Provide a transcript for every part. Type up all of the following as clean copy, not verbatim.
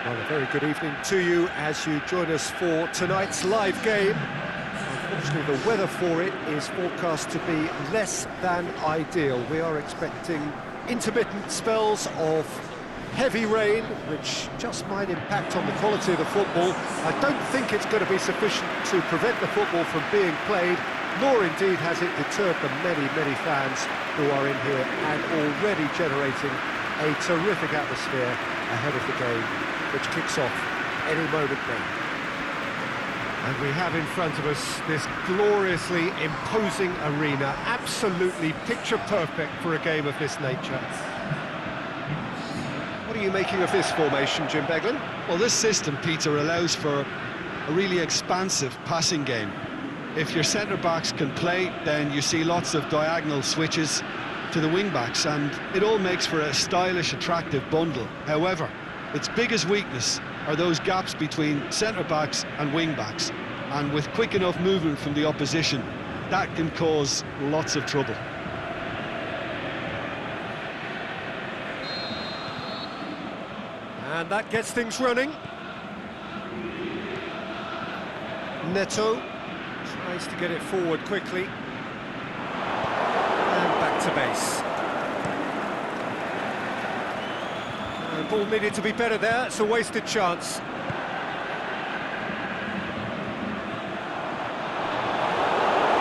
Well, a very good evening to you as you join us for tonight's live game. Unfortunately, the weather for it is forecast to be less than ideal. We are expecting intermittent spells of heavy rain, which just might impact on the quality of the football. I don't think it's going to be sufficient to prevent the football from being played, nor indeed has it deterred the many, many fans who are in here and already generating a terrific atmosphere ahead of the game, which kicks off any moment now. And we have in front of us this gloriously imposing arena, absolutely picture perfect for a game of this nature. What are you making of this formation, Jim Beglin? Well, this system, Peter, allows for a really expansive passing game. If your centre-backs can play, then you see lots of diagonal switches to the wing-backs, and it all makes for a stylish, attractive bundle. However, its biggest weakness are those gaps between centre-backs and wing-backs, and with quick enough movement from the opposition, that can cause lots of trouble. And that gets things running. Neto tries to get it forward quickly. And back to base. The ball needed to be better there, it's a wasted chance.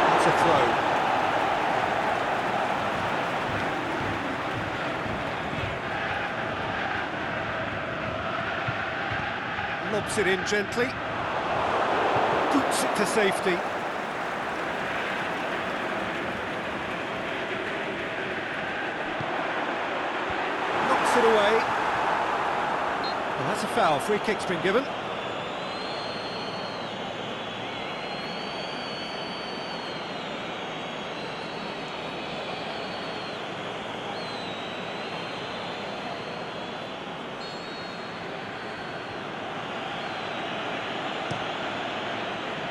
That's a throw. Lobs it in gently. Boots it to safety. Knocks it away. Well, that's a foul. Free kick's been given.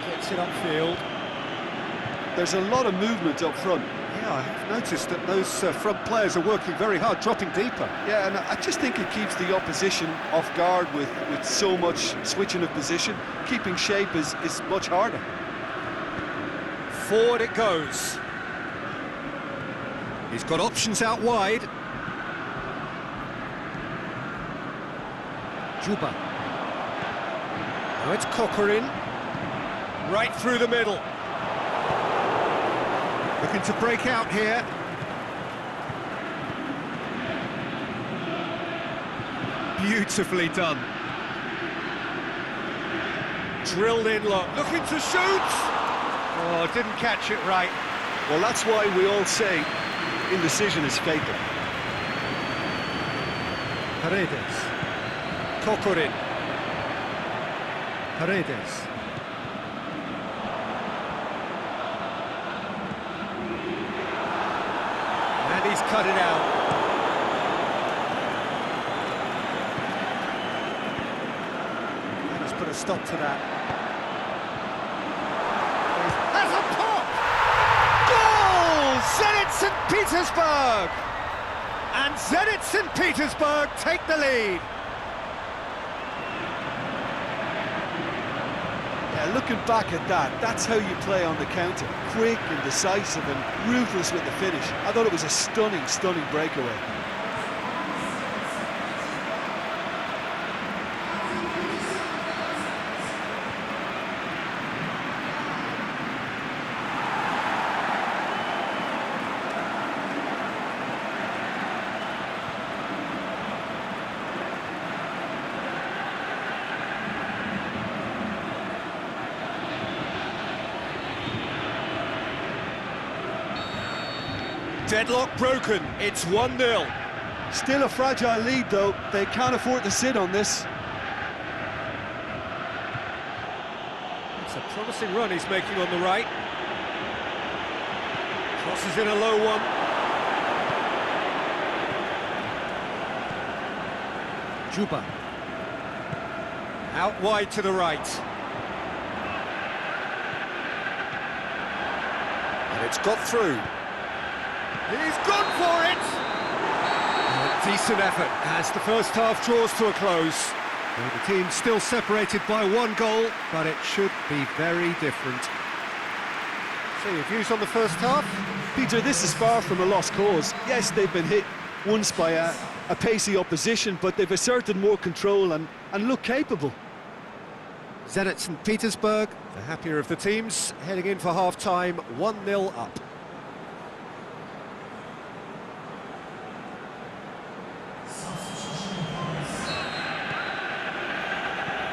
Gets it upfield. There's a lot of movement up front. Yeah, I've noticed that those front players are working very hard, dropping deeper. Yeah, and I just think it keeps the opposition off guard with so much switching of position. Keeping shape is much harder. Forward it goes. He's got options out wide. Juba. Now it's Coquelin. Right through the middle. Looking to break out here. Beautifully done. Drilled in low. Looking to shoot! Oh, didn't catch it right. Well, that's why we all say indecision is fatal. Paredes. Coquelin. Paredes. And he's cut it out. And he's put a stop to that. There's a pop! Goal! Zenit St. Petersburg! And Zenit St. Petersburg take the lead. Yeah, looking back at that, that's how you play on the counter. Quick and decisive and ruthless with the finish. I thought it was a stunning, stunning breakaway. Deadlock broken, it's 1-0. Still a fragile lead though, they can't afford to sit on this. It's a promising run he's making on the right. Crosses in a low one. Juba. Out wide to the right. And it's got through. He's gone for it! A decent effort as the first half draws to a close. Well, the team's still separated by one goal, but it should be very different. So your views on the first half? Peter, this is far from a lost cause. Yes, they've been hit once by a pacey opposition, but they've asserted more control and look capable. Zenit St. Petersburg, the happier of the teams, heading in for half-time, 1-0 up.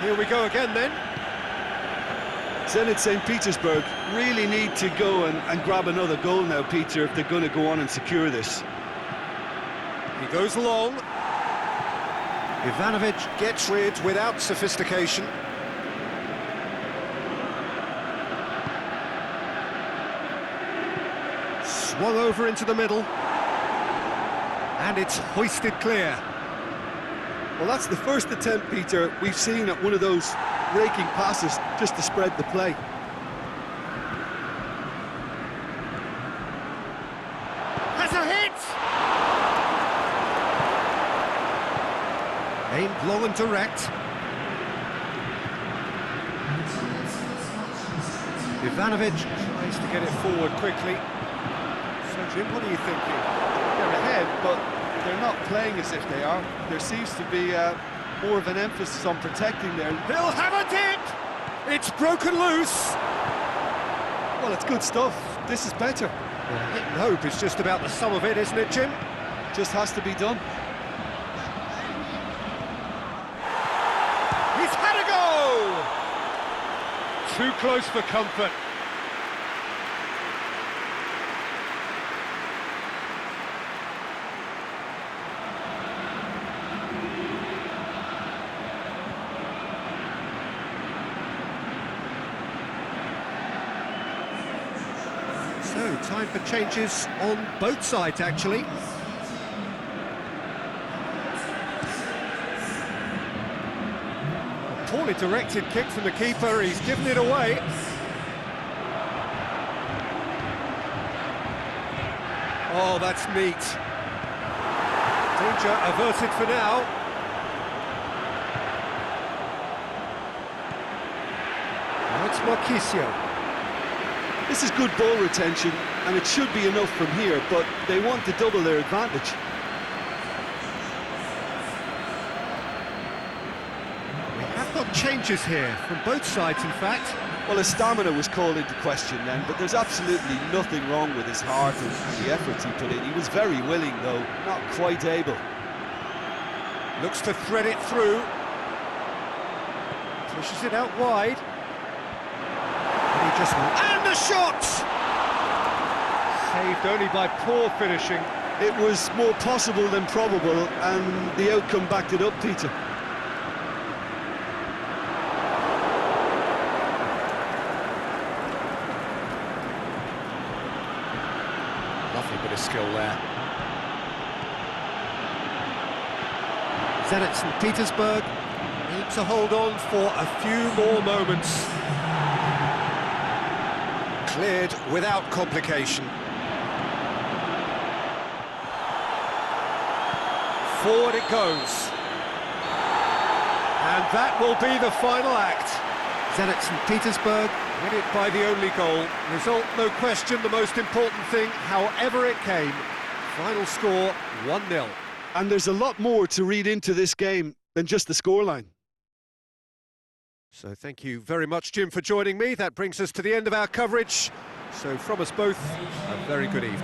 Here we go again then. Zenit St. Petersburg really need to go and grab another goal now, Peter, if they're going to go on and secure this. He goes long. Ivanovic gets rid without sophistication. Swung over into the middle. And it's hoisted clear. Well, that's the first attempt, Peter, we've seen at one of those raking passes just to spread the play. Has a hit! Aimed long and direct. Ivanovic tries to get it forward quickly. So, Jim, what are you thinking? They're ahead, but they're not playing as if they are. There seems to be more of an emphasis on protecting there. He'll have a dip! It's broken loose! Well, it's good stuff. This is better. Well, hit and hope is just about the sum of it, isn't it, Jim? Just has to be done. He's had a go! Too close for comfort. So, time for changes on both sides, actually. A poorly directed kick from the keeper, he's given it away. Oh, that's neat. Danger averted for now. Now it's Marquisio. This is good ball retention, and it should be enough from here, but they want to double their advantage. We have got changes here, from both sides, in fact. Well, his stamina was called into question then, but there's absolutely nothing wrong with his heart and the efforts he put in. He was very willing, though, not quite able. Looks to thread it through. Pushes it out wide. And he just... And the shot! Saved only by poor finishing. It was more possible than probable, and the outcome backed it up, Peter. Lovely bit of skill there. Zenit St. Petersburg need to hold on for a few more moments. Cleared without complication. Forward it goes. And that will be the final act. Zenit St. Petersburg win it by the only goal. Result, no question, the most important thing, however it came. Final score, 1-0. And there's a lot more to read into this game than just the scoreline. So thank you very much, Jim, for joining me. That brings us to the end of our coverage. So from us both, a very good evening.